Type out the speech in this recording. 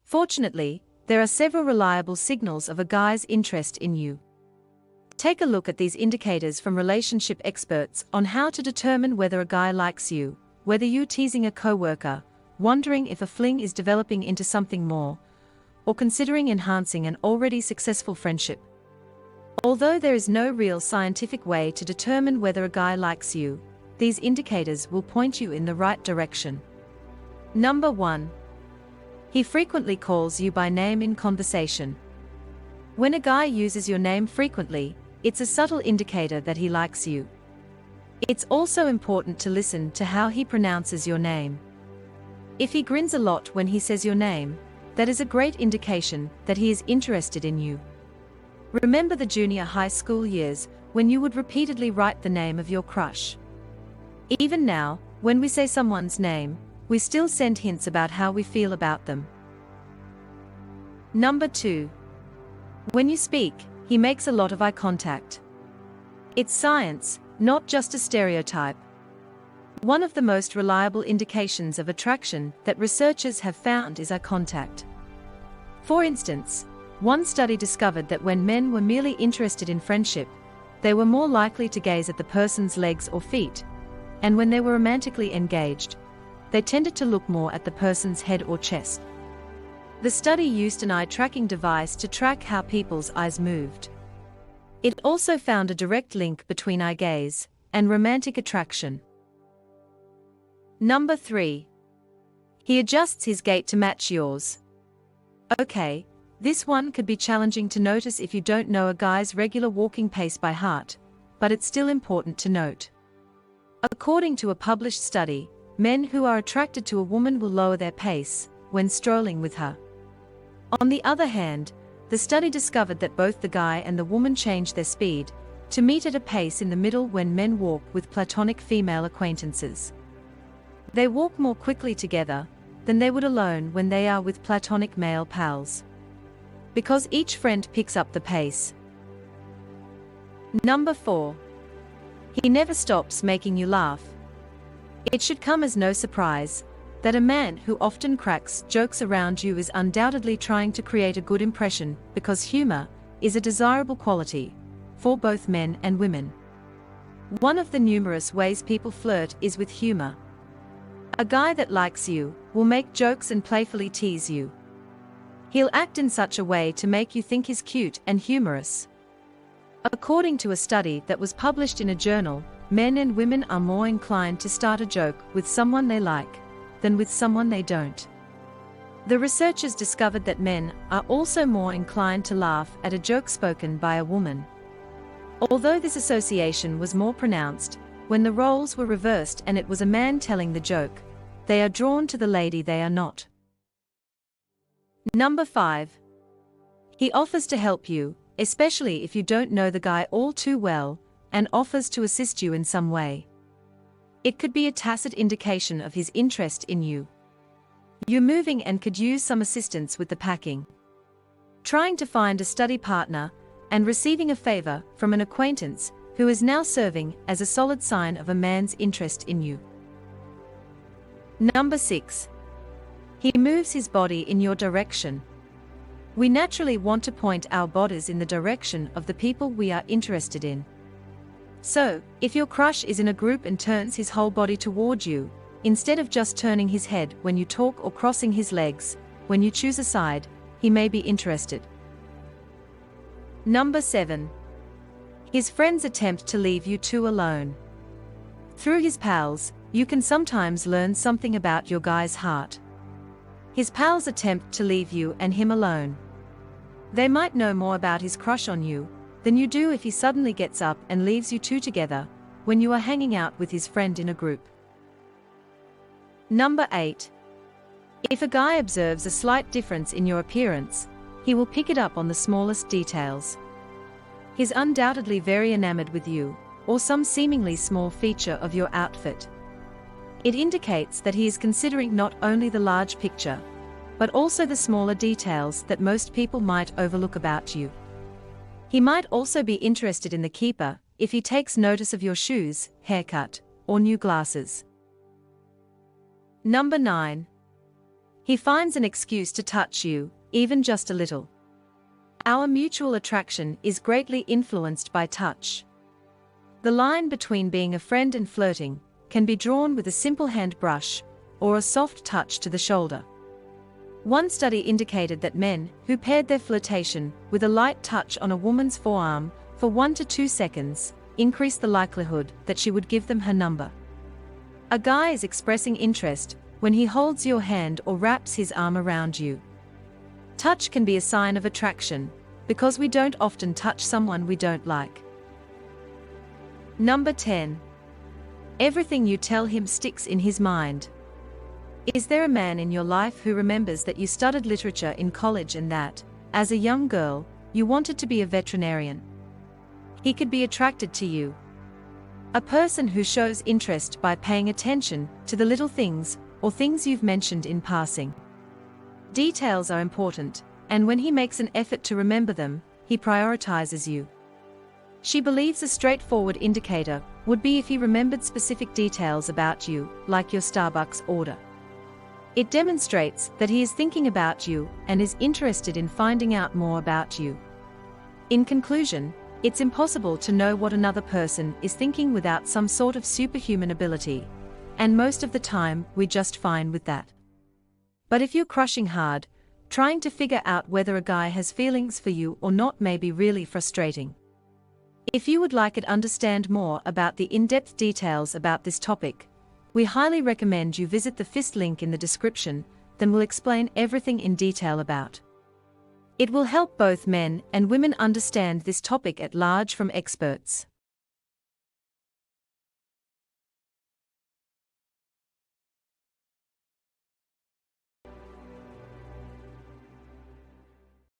Fortunately, there are several reliable signals of a guy's interest in you. Take a look at these indicators from relationship experts on how to determine whether a guy likes you, whether you're teasing a coworker, wondering if a fling is developing into something more, or considering enhancing an already successful friendship. Although there is no real scientific way to determine whether a guy likes you, these indicators will point you in the right direction. Number 1. He frequently calls you by name in conversation. When a guy uses your name frequently, it's a subtle indicator that he likes you. It's also important to listen to how he pronounces your name. If he grins a lot when he says your name, that is a great indication that he is interested in you. Remember the junior high school years when you would repeatedly write the name of your crush. Even now, when we say someone's name, we still send hints about how we feel about them. Number 2. When you speak, he makes a lot of eye contact. It's science, not just a stereotype. One of the most reliable indications of attraction that researchers have found is eye contact. For instance, one study discovered that when men were merely interested in friendship, they were more likely to gaze at the person's legs or feet, and when they were romantically engaged, they tended to look more at the person's head or chest. The study used an eye-tracking device to track how people's eyes moved. It also found a direct link between eye gaze and romantic attraction. Number 3. He adjusts his gait to match yours. Okay, this one could be challenging to notice if you don't know a guy's regular walking pace by heart, but it's still important to note. According to a published study, men who are attracted to a woman will lower their pace when strolling with her. On the other hand, the study discovered that both the guy and the woman change their speed to meet at a pace in the middle when men walk with platonic female acquaintances. They walk more quickly together than they would alone when they are with platonic male pals, because each friend picks up the pace. Number 4. He never stops making you laugh. It should come as no surprise that a man who often cracks jokes around you is undoubtedly trying to create a good impression, because humor is a desirable quality for both men and women. One of the numerous ways people flirt is with humor. A guy that likes you will make jokes and playfully tease you. He'll act in such a way to make you think he's cute and humorous. According to a study that was published in a journal, men and women are more inclined to start a joke with someone they like than with someone they don't. The researchers discovered that men are also more inclined to laugh at a joke spoken by a woman. Although this association was more pronounced when the roles were reversed and it was a man telling the joke, they are drawn to the lady they are not. Number 5. He offers to help you, especially if you don't know the guy all too well, and offers to assist you in some way. It could be a tacit indication of his interest in you. You're moving and could use some assistance with the packing. Trying to find a study partner and receiving a favor from an acquaintance who is now serving as a solid sign of a man's interest in you. Number 6. He moves his body in your direction. We naturally want to point our bodies in the direction of the people we are interested in. So, if your crush is in a group and turns his whole body toward you, instead of just turning his head when you talk or crossing his legs when you choose a side, he may be interested. Number 7. His friends attempt to leave you two alone. Through his pals, you can sometimes learn something about your guy's heart. His pals attempt to leave you and him alone. They might know more about his crush on you than you do if he suddenly gets up and leaves you two together when you are hanging out with his friend in a group. Number 8. If a guy observes a slight difference in your appearance, he will pick it up on the smallest details. He's undoubtedly very enamored with you, or some seemingly small feature of your outfit. It indicates that he is considering not only the large picture, but also the smaller details that most people might overlook about you. He might also be interested in the keeper if he takes notice of your shoes, haircut, or new glasses. Number 9. He finds an excuse to touch you, even just a little. Our mutual attraction is greatly influenced by touch. The line between being a friend and flirting can be drawn with a simple hand brush or a soft touch to the shoulder. One study indicated that men who paired their flirtation with a light touch on a woman's forearm for 1 to 2 seconds increased the likelihood that she would give them her number. A guy is expressing interest when he holds your hand or wraps his arm around you. Touch can be a sign of attraction, because we don't often touch someone we don't like. Number 10. Everything you tell him sticks in his mind. Is there a man in your life who remembers that you studied literature in college and that, as a young girl, you wanted to be a veterinarian? He could be attracted to you. A person who shows interest by paying attention to the little things or things you've mentioned in passing. Details are important, and when he makes an effort to remember them, he prioritizes you. She believes a straightforward indicator would be if he remembered specific details about you, like your Starbucks order. It demonstrates that he is thinking about you and is interested in finding out more about you. In conclusion, it's impossible to know what another person is thinking without some sort of superhuman ability, and most of the time we're just fine with that. But if you're crushing hard, trying to figure out whether a guy has feelings for you or not may be really frustrating. If you would like to understand more about the in-depth details about this topic, we highly recommend you visit the FIST link in the description, then we'll explain everything in detail about. It will help both men and women understand this topic at large from experts.